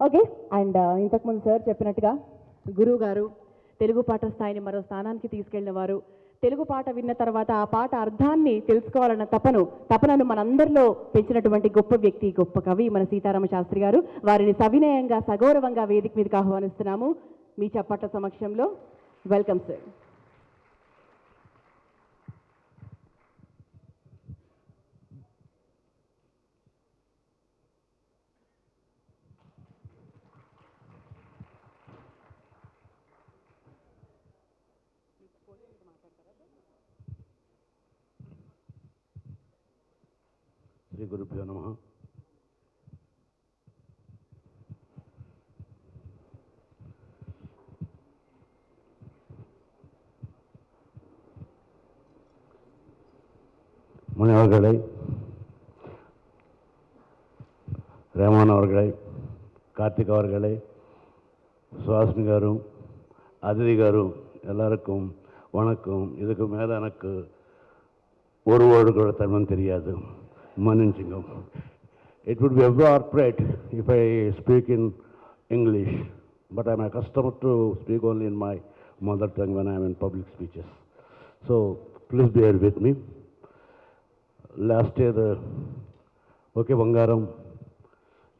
Okay. And ఇంతకుముందు sir చెప్పినట్టుగా గురువు గారు తెలుగు పాట స్థాయిని మరో స్థానానికి తీసుకెళ్లిన వారు. తెలుగు పాట విన్న తర్వాత ఆ పాట అర్థాన్ని తెలుసుకోవాలన్న తపనను మనందరిలో పెంచినటువంటి గొప్ప వ్యక్తి, గొప్ప కవి మన సీతారామ శాస్త్రి గారు. వారిని సవినయంగా సగౌరవంగా వేదిక మీదకి ఆహ్వానిస్తున్నాము మీ చప్పట్ల సమక్షంలో. Welcome sir. శ్రీ గురుభ్యో నమః. மணி அவர்களை, ரஹ்மான் அவர்களை, கார்த்திக் அவர்களை, சுஹாசினி గారు, அதிதி గారు, எல்லாருக்கும் வணக்கம். இதுக்கு மேலே எனக்கு ஒரு வேர்டு கூட தமிழ் தெரியாது, மன்னிச்சுங்க. It would be appropriate if I speak in English, but I'm accustomed to speak only in my mother tongue when I'm in public speeches. So please bear with me. Last year, okay బంగారం,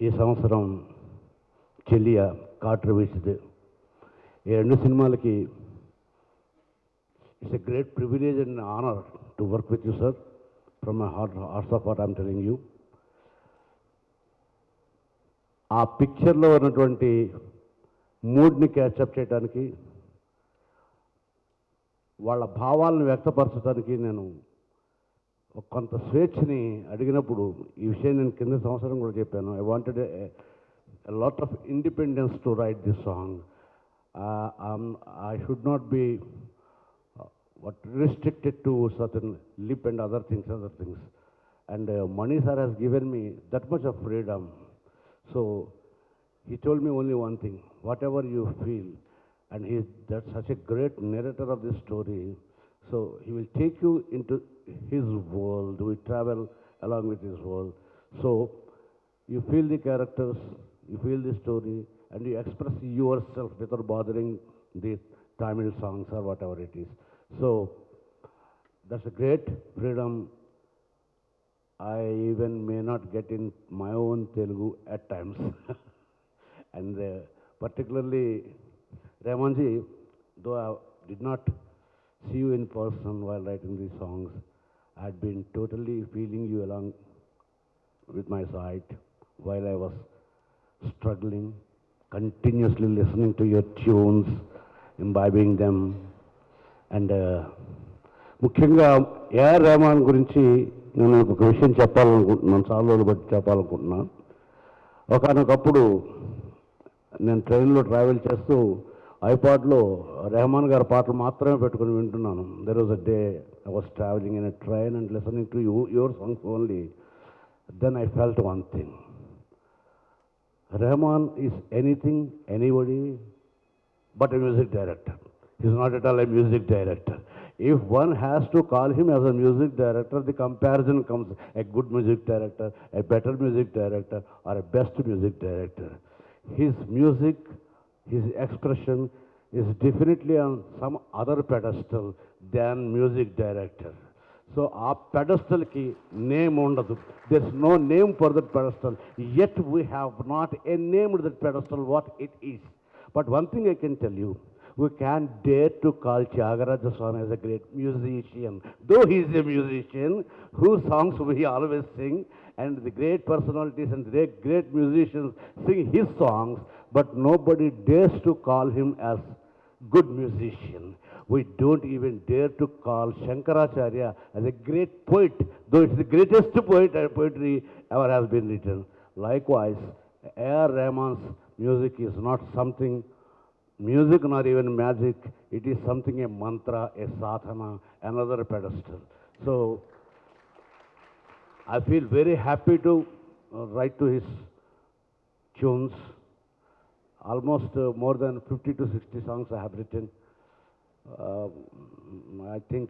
ఈ సంవత్సరం చెల్లియా కాటర్ వీసింది. ఈ రెండు సినిమాలకి it's a great privilege and honour to work with you sir. From my hearts of heart I'm telling you. ఆ పిక్చర్లో ఉన్నటువంటి మూడ్ని క్యాచప్ చేయడానికి, వాళ్ళ భావాలను వ్యక్తపరచడానికి నేను కొంత స్వేచ్ఛని అడిగినప్పుడు, ఈ విషయం నేను కింద సంవత్సరం కూడా చెప్పాను, I wanted a lot of independence to write this song. I should not be restricted to certain lip and other things. And Mani sir has given me that much of freedom. So he told me only one thing: whatever you feel, and that's such a great narrator of this story. So he will take you into his world. We travel along with his world. So you feel the characters, you feel the story, and you express yourself without bothering the Tamil songs or whatever it is. So that's a great freedom. I even may not get in my own Telugu at times. And particularly, Ramanji, though I did not see you in person while writing these songs, I had been totally feeling you along with my side while I was struggling, continuously listening to your tunes, imbibing them. And ముఖ్యంగా AR Rahman గురించి నేను ఒక విషయం చెప్పాలనుకుంటున్నాను, చాలా రోజులు బట్టి చెప్పాలనుకుంటున్నాను. ఒకనొకప్పుడు నేను ట్రైన్లో ట్రావెల్ చేస్తూ ఐపాడ్లో రెహమాన్ గారి పాటలు మాత్రమే పెట్టుకుని వింటున్నాను. There was a day I was travelling in a train and listening to your songs only. Then I felt one thing: Rahman is anything, anybody but a music director. He's not at all a music director. If one has to call him as a music director, the comparison comes: a good music director, a better music director, or a best music director. His music, his expression is definitely on some other pedestal than music director. So our pedestal ki name ఉండదు. There's no name for that pedestal. Yet we have not a name to that pedestal what it is. But one thing I can tell you, we can't dare to call Tyagaraja Swami as a great musician, though he is a musician whose songs we always sing, and the great personalities and the great musicians sing his songs, but nobody dares to call him as good musician. We don't even dare to call Shankaracharya as a great poet, though it's the greatest poetry ever has been written. Likewise, A.R. Rahman's music is not something music, nor even magic. It is something, a mantra, a sadhana, another pedestal. So I feel very happy to write to his tunes. Almost more than 50 to 60 songs I have written. I think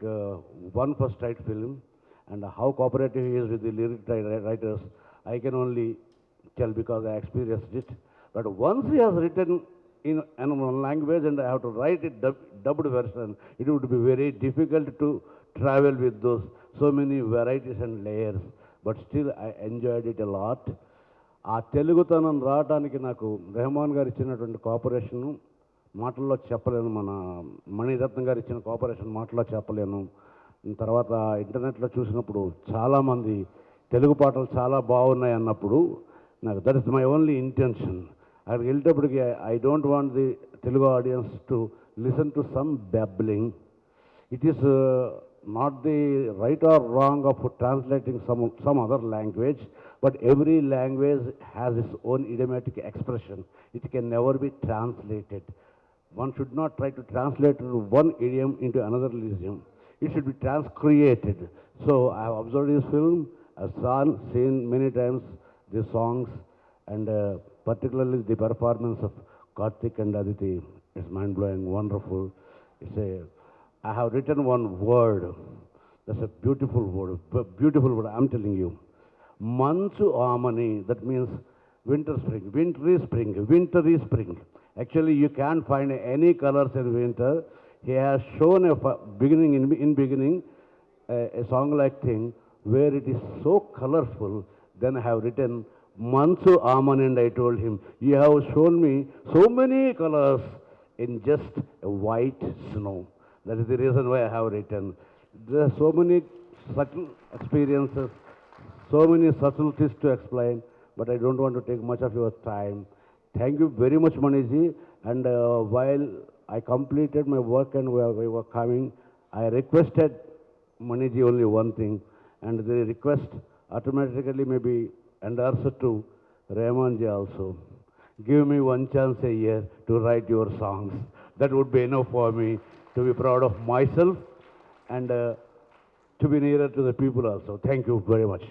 one first right film, and how cooperative he is with the lyric writers, I can only tell because I experienced it. But once he has written in one language and I have to write it dubbed version, it would be very difficult to travel with those so many varieties and layers. But still I enjoyed it a lot. ఆ తెలుగుతనం రావడానికి నాకు రెహమాన్ గారు ఇచ్చినటువంటి cooperation మాటల్లో చెప్పలేను, మన మణిరత్నం గారు ఇచ్చిన కోఆపరేషన్ మాటల్లో చెప్పలేను. తర్వాత ఇంటర్నెట్లో చూసినప్పుడు చాలామంది తెలుగు పాటలు చాలా బాగున్నాయి అన్నప్పుడు నాకు that is my only intention. అక్కడికి వెళ్ళేటప్పటికి I don't want the Telugu audience to listen to some babbling. It is not the right or wrong of translating some other language, but every language has its own idiomatic expression. It can never be translated. One should not try to translate one idiom into another idiom. It should be transcreated. So I have observed this film, I've seen many times the songs, and particularly the performance of Karthik and Aditi is mind-blowing, wonderful. I have written one word. That's a beautiful word. Beautiful word, I'm telling you. Manchu Amani, that means winter spring. Wintry spring. Wintry spring. Actually, you can't find any colors in winter. He has shown a beginning in beginning a song-like thing where it is so colorful. Then I have written Manchu Amani, and I told him, you have shown me so many colors in just a white snow. That is the reason why I have written. There are so many subtle experiences, so many subtleties to explain, but I don't want to take much of your time. Thank you very much, Maniji. And while I completed my work and we were coming, I requested Maniji only one thing, and the request automatically may be endorsed to Rahmanji also. Give me one chance a year to write your songs. That would be enough for me to be proud of myself and to be nearer to the people also. Thank you very much.